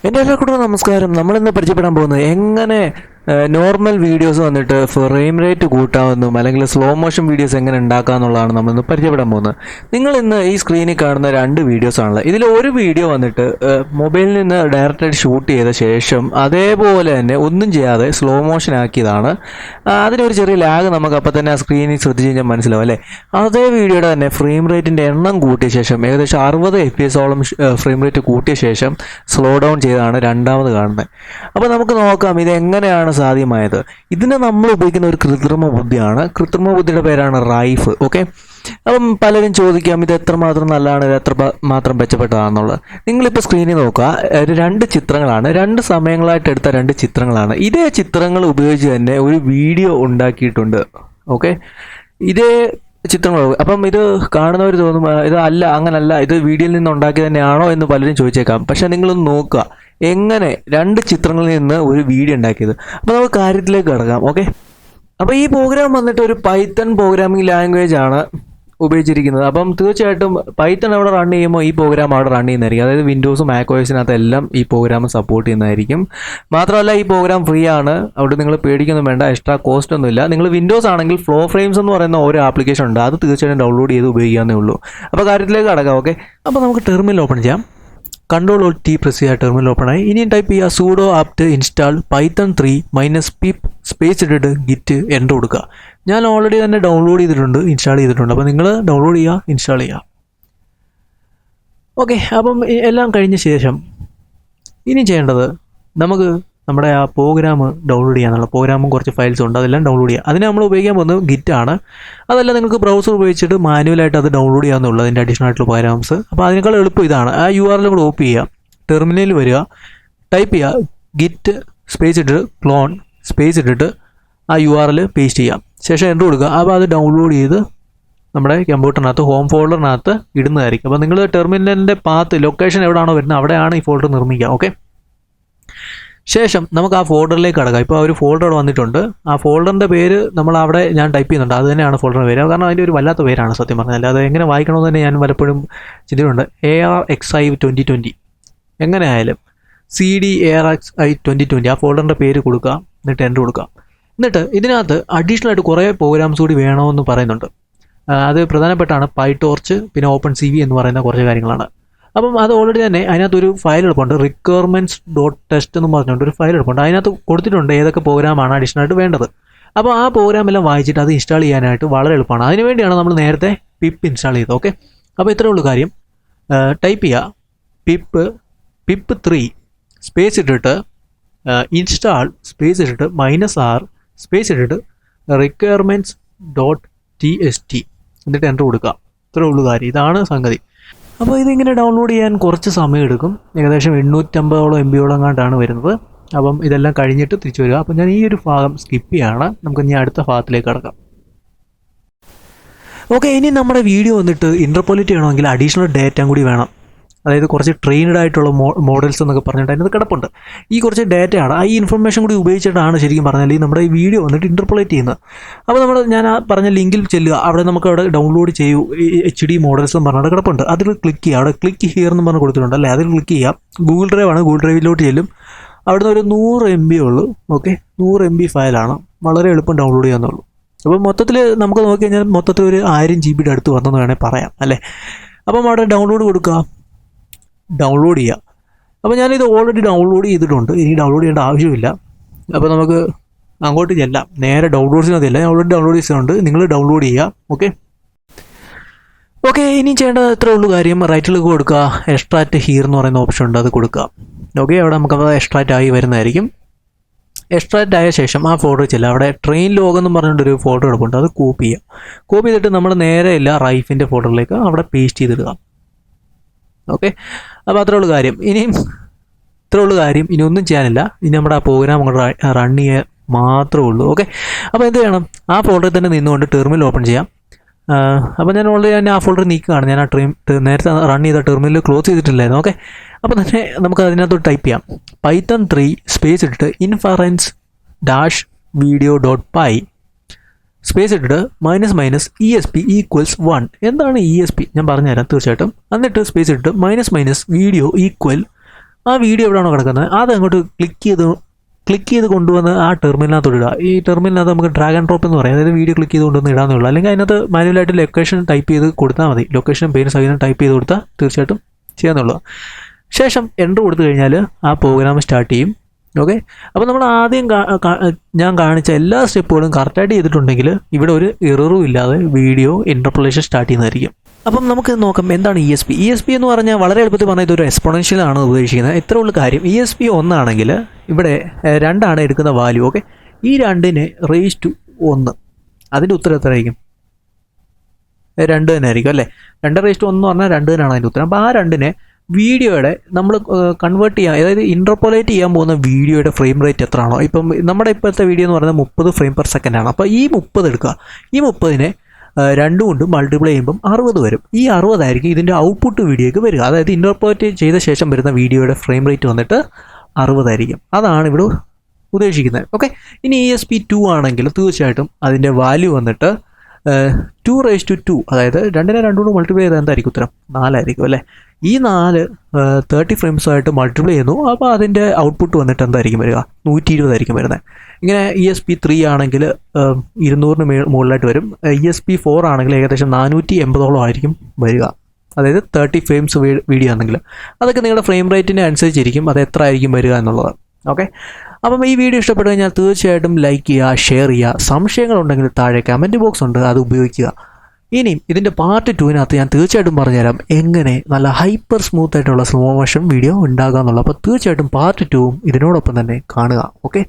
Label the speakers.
Speaker 1: എൻ്റെ എല്ലാവർക്കും നമസ്കാരം. നമ്മളിന്ന് പരിചയപ്പെടാൻ പോകുന്നത് എങ്ങനെ നോർമൽ വീഡിയോസ് വന്നിട്ട് ഫ്രെയിം റേറ്റ് കൂട്ടാമെന്നും അല്ലെങ്കിൽ സ്ലോ മോഷൻ വീഡിയോസ് എങ്ങനെ ഉണ്ടാക്കാമെന്നുള്ളതാണ് നമ്മളിന്ന് പരിചയപ്പെടാൻ പോകുന്നത്. നിങ്ങൾ ഇന്ന് ഈ സ്ക്രീനിൽ കാണുന്ന രണ്ട് വീഡിയോസാണല്ലോ. ഇതിൽ ഒരു വീഡിയോ വന്നിട്ട് മൊബൈലിൽ നിന്ന് ഡയറക്റ്റായിട്ട് ഷൂട്ട് ചെയ്ത ശേഷം അതേപോലെ തന്നെ ഒന്നും ചെയ്യാതെ സ്ലോ മോഷൻ ആക്കിയതാണ്. അതിനൊരു ചെറിയ ലാഗ് നമുക്ക് അപ്പോൾ തന്നെ ആ സ്ക്രീനിൽ ശ്രദ്ധിച്ച് കഴിഞ്ഞാൽ മനസ്സിലാവും അല്ലേ. അതേ വീഡിയോയുടെ തന്നെ ഫ്രെയിം റേറ്റിൻ്റെ എണ്ണം കൂട്ടിയ ശേഷം ഏകദേശം 60 FPS ഫ്രെയിം റേറ്റ് കൂട്ടിയ ശേഷം സ്ലോ ഡൗൺ ചെയ്താണ് രണ്ടാമത് കാണുന്നത്. അപ്പോൾ നമുക്ക് നോക്കാം ഇത് എങ്ങനെയാണ് സാധ്യമായത്. ഇതിനെ നമ്മൾ ഉപയോഗിക്കുന്ന ഒരു കൃത്രിമ ബുദ്ധിയാണ്. കൃത്രിമ ബുദ്ധിയുടെ പേരാണ് റൈഫ്. ഓക്കെ, അപ്പം പലരും ചോദിക്കാം ഇത് എത്രമാത്രം നല്ലതാണ്, ഇത് എത്രമാത്രം മെച്ചപ്പെട്ടതാണെന്നുള്ളത്. നിങ്ങളിപ്പോൾ സ്ക്രീനിൽ നോക്കുക, രണ്ട് ചിത്രങ്ങളാണ്, രണ്ട് സമയങ്ങളായിട്ട് എടുത്ത രണ്ട് ചിത്രങ്ങളാണ്. ഇതേ ചിത്രങ്ങൾ ഉപയോഗിച്ച് തന്നെ ഒരു വീഡിയോ ഉണ്ടാക്കിയിട്ടുണ്ട്. ഓക്കെ, ഇതേ ചിത്രങ്ങൾ. അപ്പം ഇത് കാണുന്നവർ തോന്നും ഇത് അല്ല, അങ്ങനല്ല, ഇത് വീഡിയോയിൽ നിന്ന് ഉണ്ടാക്കി തന്നെയാണോ എന്ന് പലരും ചോദിച്ചേക്കാം. പക്ഷെ നിങ്ങളൊന്ന് നോക്കുക എങ്ങനെ രണ്ട് ചിത്രങ്ങളിൽ നിന്ന് ഒരു വീഡിയോ ഉണ്ടാക്കിയത്. അപ്പോൾ നമുക്ക് കാര്യത്തിലേക്ക് കിടക്കാം. ഓക്കെ, അപ്പോൾ ഈ പ്രോഗ്രാം വന്നിട്ട് ഒരു പൈത്തൺ പ്രോഗ്രാമിംഗ് ലാംഗ്വേജ് ആണ് ഉപയോഗിച്ചിരിക്കുന്നത്. അപ്പം തീർച്ചയായിട്ടും പൈത്തൺ അവിടെ റൺ ചെയ്യുമ്പോൾ ഈ പ്രോഗ്രാം അവിടെ റൺ ചെയ്യുന്നതായിരിക്കും. അതായത് വിൻഡോസും മാക്OSനകത്ത് എല്ലാം ഈ പ്രോഗ്രാം സപ്പോർട്ട് ചെയ്യുന്നതായിരിക്കും. മാത്രമല്ല ഈ പ്രോഗ്രാം ഫ്രീ ആണ്, അവിടെ നിങ്ങൾ പേടിക്കൊന്നും വേണ്ട, എക്സ്ട്രാ കോസ്റ്റ് ഒന്നുമില്ല. നിങ്ങൾ വിൻഡോസ് ആണെങ്കിൽ ഫ്ലോ ഫ്രെയിംസ് എന്ന് പറയുന്ന ഒരു ആപ്ലിക്കേഷൻ ഉണ്ട്, അത് തീർച്ചയായിട്ടും ഡൗൺലോഡ് ചെയ്ത് ഉപയോഗിക്കാവുന്നേ ഉള്ളൂ. അപ്പോൾ കാര്യത്തിലേക്ക് കടക്കാം. ഓക്കെ, അപ്പോൾ നമുക്ക് ടെർമിനൽ ഓപ്പൺ ചെയ്യാം. Ctrl+T പ്രസ് ചെയ്യുക, ടെർമിനൽ ഓപ്പൺ ആയി. ഇനി ടൈപ്പ് ചെയ്യുക sudo apt install python 3 -pip space ഇട്ടിട്ട് git എൻ്റർ കൊടുക്കുക. ഞാൻ ഓൾറെഡി തന്നെ ഡൗൺലോഡ് ചെയ്തിട്ടുണ്ട്, ഇൻസ്റ്റാൾ ചെയ്തിട്ടുണ്ട്. അപ്പോൾ നിങ്ങൾ ഡൗൺലോഡ് ചെയ്യുക, ഇൻസ്റ്റാൾ ചെയ്യുക. ഓക്കെ, അപ്പം എല്ലാം കഴിഞ്ഞ ശേഷം ഇനി ചെയ്യേണ്ടത് നമുക്ക് നമ്മുടെ ആ പ്രോഗ്രാം ഡൗൺലോഡ് ചെയ്യാനുള്ള പ്രോഗ്രാമും കുറച്ച് ഫയൽസും ഉണ്ട്, അതെല്ലാം ഡൗൺലോഡ് ചെയ്യുക. അതിന് നമ്മൾ ഉപയോഗിക്കാൻ പോകുന്നത് ഗിറ്റ് ആണ്. അതല്ല നിങ്ങൾക്ക് ബ്രൗസർ ഉപയോഗിച്ചിട്ട് മാനുവലായിട്ട് അത് ഡൗൺലോഡ് ചെയ്യാവുന്നുള്ളൂ, അതിൻ്റെ അഡീഷണൽ ആയിട്ടുള്ള പ്രോഗ്രാംസ്. അപ്പോൾ അതിനേക്കാൾ എളുപ്പം ഇതാണ്. ആ URL കൂടെ ഓപ്പൺ ചെയ്യുക, ടെർമിനലിൽ വരിക, ടൈപ്പ് ചെയ്യുക ഗിറ്റ് സ്പേസ് ഇട്ടിട്ട് ക്ലോൺ സ്പേസ് ഇട്ടിട്ട് ആ URL പേസ്റ്റ് ചെയ്യാം. ശേഷം എൻ്റർ കൊടുക്കുക. അപ്പോൾ അത് ഡൗൺലോഡ് ചെയ്ത് നമ്മുടെ കമ്പ്യൂട്ടറിനകത്ത് ഹോം ഫോൾഡറിനകത്ത് ഇടുന്നതായിരിക്കും. അപ്പോൾ നിങ്ങൾ ടെർമിനലിൻ്റെ പാത്ത് ലൊക്കേഷൻ എവിടെയാണോ വരുന്നത് അവിടെയാണ് ഈ ഫോൾഡർ നിർമ്മിക്കുക. ഓക്കെ, ശേഷം നമുക്ക് ആ ഫോൾഡറിലേക്ക് കടക്കാം. ഇപ്പോൾ ഒരു ഫോൾഡർ വന്നിട്ടുണ്ട്. ആ ഫോൾഡറിൻ്റെ പേര് നമ്മൾ അവിടെ ഞാൻ ടൈപ്പ് ചെയ്യുന്നുണ്ട്, അത് തന്നെയാണ് ഫോൾഡറിൻ്റെ പേര്. കാരണം അതിൻ്റെ ഒരു വല്ലാത്ത പേരാണ് സത്യം പറഞ്ഞാൽ. അത് എങ്ങനെ വായിക്കണമെന്ന് തന്നെ ഞാൻ പലപ്പോഴും ചിന്തിച്ചിട്ടുണ്ട്. ARXI 2020 എങ്ങനെ ആയാലും CDARXI 2020 ആ ഫോൾഡറിൻ്റെ പേര് കൊടുക്കുക, എന്നിട്ട് എൻ്റർ കൊടുക്കുക. എന്നിട്ട് ഇതിനകത്ത് അഡീഷണൽ ആയിട്ട് കുറേ പ്രോഗ്രാംസ് കൂടി വേണമെന്ന് പറയുന്നുണ്ട്. അത് പ്രധാനപ്പെട്ടാണ് PyTorch, പിന്നെ OpenCV എന്ന് പറയുന്ന കുറച്ച് കാര്യങ്ങളാണ്. അപ്പം അത് ഓൾറെഡി തന്നെ അതിനകത്തൊരു ഫയൽ എടുപ്പുണ്ട്, requirements.txt എന്ന് പറഞ്ഞുകൊണ്ട് ഒരു ഫയൽ എടുപ്പുണ്ട്. അതിനകത്ത് കൊടുത്തിട്ടുണ്ട് ഏതൊക്കെ പ്രോഗ്രാമാണ് അഡീഷണൽ ആയിട്ട് വേണ്ടത്. അപ്പോൾ ആ പ്രോഗ്രാം എല്ലാം വായിച്ചിട്ട് അത് ഇൻസ്റ്റാൾ ചെയ്യാനായിട്ട് വളരെ എളുപ്പമാണ്. അതിനുവേണ്ടിയാണ് നമ്മൾ നേരത്തെ പിപ്പ് ഇൻസ്റ്റാൾ ചെയ്തത്. ഓക്കെ, അപ്പോൾ ഇത്രയേ ഉള്ളൂ കാര്യം. ടൈപ്പ് ചെയ്യുക pip3 സ്പേസ് ഇട്ടിട്ട് ഇൻസ്റ്റാൾ സ്പേസ് ഇട്ടിട്ട് -r സ്പേസ് ഇട്ടിട്ട് requirements.txt എന്നിട്ട് എൻ്റർ കൊടുക്കുക. ഇത്രയേ ഉള്ളൂ കാര്യം. ഇതാണ് സംഗതി. അപ്പോൾ ഇതിങ്ങനെ ഡൗൺലോഡ് ചെയ്യാൻ കുറച്ച് സമയം എടുക്കും. ഏകദേശം 850 MB എങ്ങാണ്ടാണ് വരുന്നത്. അപ്പം ഇതെല്ലാം കഴിഞ്ഞിട്ട് തിരിച്ചു വരിക. അപ്പം ഞാൻ ഈ ഒരു ഭാഗം സ്കിപ്പ് ചെയ്യാണ്. നമുക്ക് ഇനി അടുത്ത ഭാഗത്തിലേക്ക് കടക്കാം. ഓക്കെ, ഇനി നമ്മുടെ വീഡിയോ വന്നിട്ട് ഇൻ്റർപോലേറ്റ് ചെയ്യണമെങ്കിൽ അഡീഷണൽ ഡേറ്റ കൂടി വേണം. അതായത് കുറച്ച് ട്രെയിൻഡ് ആയിട്ടുള്ള മോഡൽസ് എന്നൊക്കെ പറഞ്ഞിട്ട് അതിനകത്ത് കിടപ്പുണ്ട്. ഈ കുറച്ച് ഡേറ്റയാണ്, ഈ ഇൻഫർമേഷൻ കൂടി ഉപയോഗിച്ചിട്ടാണ് ശരിക്കും പറഞ്ഞാൽ ഈ നമ്മുടെ ഈ വീഡിയോ വന്നിട്ട് ഇൻ്റർപോലേറ്റ് ചെയ്യുന്നത്. അപ്പോൾ ഞാൻ ആ പറഞ്ഞ ലിങ്കിൽ ചെല്ലുക, അവിടെ നമുക്ക് അവിടെ ഡൗൺലോഡ് ചെയ്യൂ HD മോഡൽസ് എന്ന് പറഞ്ഞിട്ട് കിടപ്പുണ്ട്. അതിൽ ക്ലിക്ക് ചെയ്യുക, അവിടെ ക്ലിക്ക് ഹിയർ എന്ന് പറഞ്ഞ് കൊടുത്തിട്ടുണ്ട് അല്ലേ, അതിൽ ക്ലിക്ക് ചെയ്യാം. ഗൂഗിൾ ഡ്രൈവ് ആണ്, ഗൂഗിൾ ഡ്രൈവിലോട്ട് ചെല്ലും. അവിടുന്ന് ഒരു 100 MB ഉള്ളൂ. ഓക്കെ, 100 MB ഫയലാണ്, വളരെ എളുപ്പം ഡൗൺലോഡ് ചെയ്യാവുന്നുള്ളൂ. അപ്പോൾ മൊത്തത്തിൽ നമുക്ക് നോക്കി കഴിഞ്ഞാൽ മൊത്തത്തിൽ ഒരു 1000 GB അടുത്ത് വന്നെന്ന് വേണമെങ്കിൽ പറയാം അല്ലേ. അപ്പം അവിടെ ഡൗൺലോഡ് കൊടുക്കുക, ഡൗൺലോഡ് ചെയ്യുക. അപ്പോൾ ഞാനിത് ഓൾറെഡി ഡൗൺലോഡ് ചെയ്തിട്ടുണ്ട്, ഇനി ഡൗൺലോഡ് ചെയ്യേണ്ട ആവശ്യമില്ല. അപ്പോൾ നമുക്ക് അങ്ങോട്ട് ചെല്ലാം, നേരെ ഡൗൺലോഡ്സിനകത്തില്ല, ഞാൻ ഓൾറെഡി ഡൗൺലോഡ് ചെയ്തിട്ടുണ്ട്, നിങ്ങൾ ഡൗൺലോഡ് ചെയ്യുക. ഓക്കെ, ഇനി ചെയ്യേണ്ടത് ഇത്രേ ഉള്ളൂ കാര്യം. റൈറ്റിൽ കൊടുക്കുക, എക്സ്ട്രാക്റ്റ് ഹിയർ എന്ന് പറയുന്ന ഓപ്ഷൻ ഉണ്ട്, അത് കൊടുക്കുക. ഓക്കെ, അവിടെ നമുക്കത് എക്സ്ട്രാക്റ്റ് ആയി വരുന്നതായിരിക്കും. എക്സ്ട്രാക്റ്റ് ആയ ശേഷം ആ ഫോൾഡർ ചെല്ലുക, അവിടെ ട്രെയിൻ ലോഗ് എന്ന് പറഞ്ഞിട്ടൊരു ഫോൾഡർ എടുപ്പുണ്ട്, അത് കോപ്പി ചെയ്യുക. കോപ്പി ചെയ്തിട്ട് നമ്മൾ നേരെ ഇല്ല റൈഫിൻ്റെ ഫോൾഡറിലേക്ക് അവിടെ പേസ്റ്റ് ചെയ്തിടുക. ഓക്കെ, അപ്പോൾ അത്രേ ഉള്ളൂ കാര്യം. ഇനി ഒന്നും ചെയ്യാനില്ല. ഇനി നമ്മുടെ ആ പ്രോഗ്രാം അങ്ങോട്ട് റൺ ചെയ്യാൻ മാത്രമേ ഉള്ളൂ. ഓക്കെ, അപ്പോൾ എന്ത് ചെയ്യണം, ആ ഫോൾഡറിൽ തന്നെ നിന്നുകൊണ്ട് ടെർമിനൽ ഓപ്പൺ ചെയ്യാം. അപ്പോൾ ഞാൻ ഓൾറെഡി ആ ഫോൾഡർ നീക്കുകയാണ്. ഞാൻ ആ നേരത്തെ റൺ ചെയ്ത ടെർമിനൽ ക്ലോസ് ചെയ്തിട്ടില്ലായിരുന്നു. ഓക്കെ, അപ്പോൾ തന്നെ നമുക്ക് അതിനകത്ത് ടൈപ്പ് ചെയ്യാം python 3 സ്പേസ് ഇട്ടിട്ട് inference-video.py സ്പേസ് ഇട്ടിട്ട് ---esp = 1. എന്താണ് ESP ഞാൻ പറഞ്ഞുതരാം തീർച്ചയായിട്ടും. എന്നിട്ട് സ്പേസ് ഇട്ടിട്ട് --- വീഡിയോ ഈക്വൽ ആ വീഡിയോ എവിടെയാണോ കിടക്കുന്നത് അത് അങ്ങോട്ട് ക്ലിക്ക് ചെയ്ത് കൊണ്ടുവന്ന് ആ ടെർമിനകത്തോട് ഇടുക. ഈ ടെർമിനകത്ത് നമുക്ക് ഡ്രാഗ് ആൻഡ് ഡ്രോപ്പ് എന്ന് പറയും. അതായത് വീഡിയോ ക്ലിക്ക് ചെയ്ത് കൊണ്ടുവന്ന് ഇടാന്നേ ഉള്ളൂ. അല്ലെങ്കിൽ അതിനകത്ത് മാനുവലായിട്ട് ലൊക്കേഷൻ ടൈപ്പ് ചെയ്ത് കൊടുത്താൽ മതി. ലൊക്കേഷനും പേര് സഹിതം ടൈപ്പ് ചെയ്ത് കൊടുത്താൽ തീർച്ചയായിട്ടും ചെയ്യാന്നുള്ളൂ. ശേഷം എൻ്റർ കൊടുത്തു കഴിഞ്ഞാൽ ആ പ്രോഗ്രാം സ്റ്റാർട്ട് ചെയ്യും. ഓക്കെ, അപ്പോൾ നമ്മൾ ആദ്യം ഞാൻ കാണിച്ച എല്ലാ സ്റ്റെപ്പുകളും കറക്റ്റായിട്ട് ചെയ്തിട്ടുണ്ടെങ്കിൽ ഇവിടെ ഒരു എററും ഇല്ലാതെ വീഡിയോ ഇൻ്റർപോളേഷൻ സ്റ്റാർട്ട് ചെയ്യുന്നതായിരിക്കും. അപ്പം നമുക്ക് നോക്കാം എന്താണ് ESP. ESP എന്ന് പറഞ്ഞാൽ വളരെ എളുപ്പത്തിൽ പറഞ്ഞാൽ ഇതൊരു എക്സ്പോണൻഷ്യലാണ് ഉദ്ദേശിക്കുന്നത്. ഇത്ര ഉള്ള കാര്യം. ESP 1 ആണെങ്കിൽ ഇവിടെ 2 ആണ് എടുക്കുന്ന വാല്യൂ. ഓക്കെ, ഈ 2നെ റേസ് ടു 1, അതിൻ്റെ ഉത്തരം എത്രയായിരിക്കും? 2 തന്നെ ആയിരിക്കും അല്ലേ. 2 റേസ് ടു 1 എന്ന് പറഞ്ഞാൽ 2 തന്നെയാണ് അതിൻ്റെ ഉത്തരം. അപ്പോൾ ആ 2നെ വീഡിയോയുടെ നമ്മൾ കൺവേർട്ട് ചെയ്യാൻ, അതായത് ഇൻ്റർപോളേറ്റ് ചെയ്യാൻ പോകുന്ന വീഡിയോയുടെ ഫ്രെയിം റേറ്റ് എത്രയാണോ, ഇപ്പം നമ്മുടെ ഇപ്പോഴത്തെ വീഡിയോ എന്ന് പറയുന്നത് 30 ഫ്രെയിം പെർ സെക്കൻഡ് ആണ്. അപ്പോൾ ഈ 30 എടുക്കുക. ഈ 30നെ 2 കൊണ്ട് മൾട്ടിപ്ലൈ ചെയ്യുമ്പം 60 വരും. ഈ 60 ആയിരിക്കും ഇതിൻ്റെ ഔട്ട്പുട്ട് വീഡിയോയ്ക്ക് വരിക. അതായത് ഇൻ്റർപോളേറ്റ് ചെയ്ത ശേഷം വരുന്ന വീഡിയോയുടെ ഫ്രെയിം റേറ്റ് വന്നിട്ട് 60 ആയിരിക്കും. അതാണ് ഇവിടെ ഉദ്ദേശിക്കുന്നത്. ഓക്കെ, ഇനി ESP 2 ആണെങ്കിൽ തീർച്ചയായിട്ടും അതിൻ്റെ വാല്യൂ വന്നിട്ട് 2 റേസ് ടു 2, അതായത് 2നെ 2 കൊണ്ട് മൾട്ടിപ്ലൈ ചെയ്താൽ എന്തായിരിക്കും ഉത്തരം? 4 ആയിരിക്കും അല്ലേ. ഈ 4 30 ഫ്രെയിംസായിട്ട് മൾട്ടിപ്ലൈ ചെയ്യുന്നു. അപ്പോൾ അതിൻ്റെ ഔട്ട്പുട്ട് വന്നിട്ട് എന്തായിരിക്കും വരിക? 120 ആയിരിക്കും വരുന്നത്. ഇങ്ങനെ ESP 3 ആണെങ്കിൽ 200-ന് മുകളിലായിട്ട് വരും. ESP 4 ആണെങ്കിൽ ഏകദേശം 480ഓളം ആയിരിക്കും വരിക. അതായത് 30 ഫ്രെയിംസ് വീഡിയോ ആണെങ്കിൽ. അതൊക്കെ നിങ്ങളുടെ ഫ്രെയിം റേറ്റിനെ അനുസരിച്ചിരിക്കും അത് എത്ര ആയിരിക്കും വരിക എന്നുള്ളത്. ഓക്കെ, അപ്പം ഈ വീഡിയോ ഇഷ്ടപ്പെട്ടു കഴിഞ്ഞാൽ തീർച്ചയായിട്ടും ലൈക്ക് ചെയ്യുക, ഷെയർ ചെയ്യുക. സംശയങ്ങളുണ്ടെങ്കിൽ താഴെ കമൻറ്റ് ബോക്സ് ഉണ്ട്, അത് ഉപയോഗിക്കുക. ഇനിയും ഇതിൻ്റെ പാർട്ട് 2-നകത്ത് ഞാൻ തീർച്ചയായിട്ടും പറഞ്ഞുതരാം എങ്ങനെ നല്ല ഹൈപ്പർ സ്മൂത്ത് ആയിട്ടുള്ള സ്ലോ മോഷൻ വീഡിയോ ഉണ്ടാകുക എന്നുള്ളത്. അപ്പോൾ തീർച്ചയായിട്ടും പാർട്ട് 2 ഇതിനോടൊപ്പം തന്നെ കാണുക. ഓക്കെ.